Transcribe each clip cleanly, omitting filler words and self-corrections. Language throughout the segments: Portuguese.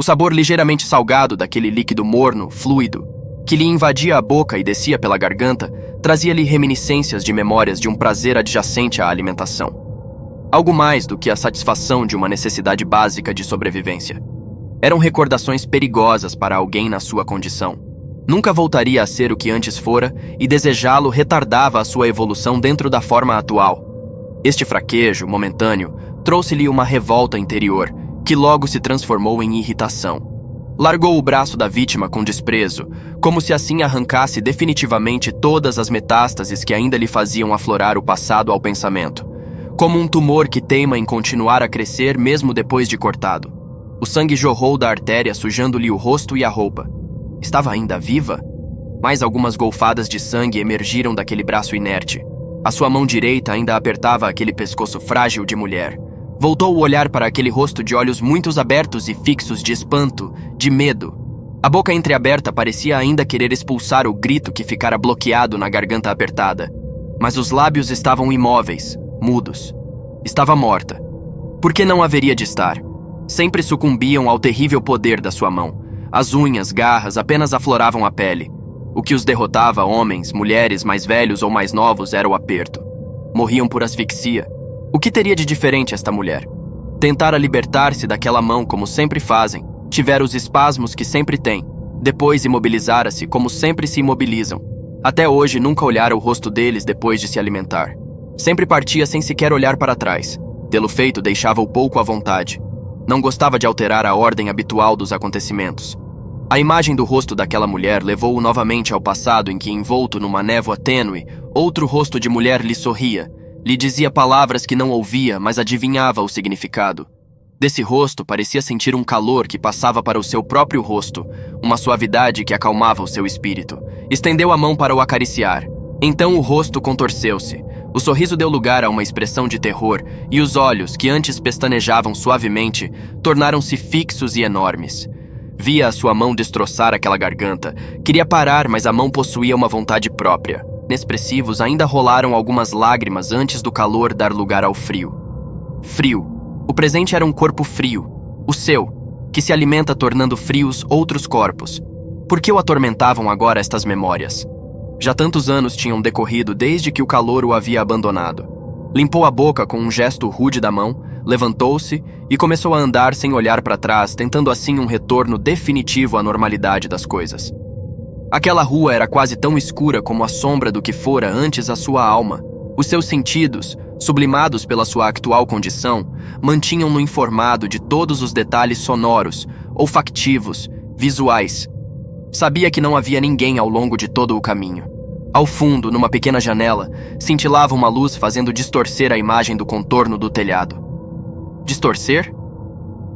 O sabor ligeiramente salgado daquele líquido morno, fluido, que lhe invadia a boca e descia pela garganta, trazia-lhe reminiscências de memórias de um prazer adjacente à alimentação. Algo mais do que a satisfação de uma necessidade básica de sobrevivência. Eram recordações perigosas para alguém na sua condição. Nunca voltaria a ser o que antes fora e desejá-lo retardava a sua evolução dentro da forma atual. Este fraquejo, momentâneo, trouxe-lhe uma revolta interior, que logo se transformou em irritação. Largou o braço da vítima com desprezo, como se assim arrancasse definitivamente todas as metástases que ainda lhe faziam aflorar o passado ao pensamento, como um tumor que teima em continuar a crescer mesmo depois de cortado. O sangue jorrou da artéria, sujando-lhe o rosto e a roupa. Estava ainda viva? Mais algumas golfadas de sangue emergiram daquele braço inerte. A sua mão direita ainda apertava aquele pescoço frágil de mulher. Voltou o olhar para aquele rosto de olhos muito abertos e fixos de espanto, de medo. A boca entreaberta parecia ainda querer expulsar o grito que ficara bloqueado na garganta apertada. Mas os lábios estavam imóveis, mudos. Estava morta. Por que não haveria de estar? Sempre sucumbiam ao terrível poder da sua mão. As unhas, garras apenas afloravam a pele. O que os derrotava, homens, mulheres, mais velhos ou mais novos, era o aperto. Morriam por asfixia. O que teria de diferente esta mulher? Tentara libertar-se daquela mão como sempre fazem, tivera os espasmos que sempre têm, depois imobilizara-se como sempre se imobilizam. Até hoje nunca olhara o rosto deles depois de se alimentar. Sempre partia sem sequer olhar para trás. Tê-lo feito deixava-o pouco à vontade. Não gostava de alterar a ordem habitual dos acontecimentos. A imagem do rosto daquela mulher levou-o novamente ao passado em que, envolto numa névoa tênue, outro rosto de mulher lhe sorria, lhe dizia palavras que não ouvia, mas adivinhava o significado. Desse rosto parecia sentir um calor que passava para o seu próprio rosto, uma suavidade que acalmava o seu espírito. Estendeu a mão para o acariciar. Então o rosto contorceu-se. O sorriso deu lugar a uma expressão de terror, e os olhos, que antes pestanejavam suavemente, tornaram-se fixos e enormes. Via a sua mão destroçar aquela garganta. Queria parar, mas a mão possuía uma vontade própria. Inexpressivos, ainda rolaram algumas lágrimas antes do calor dar lugar ao frio. Frio. O presente era um corpo frio. O seu, que se alimenta tornando frios outros corpos. Por que o atormentavam agora estas memórias? Já tantos anos tinham decorrido desde que o calor o havia abandonado. Limpou a boca com um gesto rude da mão, levantou-se e começou a andar sem olhar para trás, tentando assim um retorno definitivo à normalidade das coisas. Aquela rua era quase tão escura como a sombra do que fora antes a sua alma. Os seus sentidos, sublimados pela sua atual condição, mantinham-no informado de todos os detalhes sonoros, olfativos, visuais. Sabia que não havia ninguém ao longo de todo o caminho. Ao fundo, numa pequena janela, cintilava uma luz fazendo distorcer a imagem do contorno do telhado. Distorcer?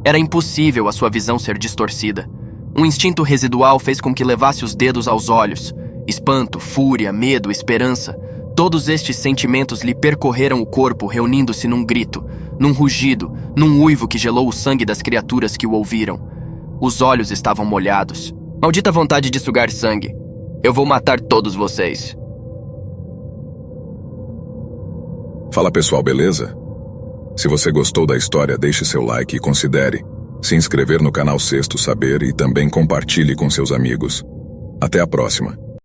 Era impossível a sua visão ser distorcida. Um instinto residual fez com que levasse os dedos aos olhos. Espanto, fúria, medo, esperança. Todos estes sentimentos lhe percorreram o corpo, reunindo-se num grito, num rugido, num uivo que gelou o sangue das criaturas que o ouviram. Os olhos estavam molhados. Maldita vontade de sugar sangue. Eu vou matar todos vocês. Fala pessoal, beleza? Se você gostou da história, deixe seu like e considere se inscrever no canal Sexto Saber e também compartilhe com seus amigos. Até a próxima.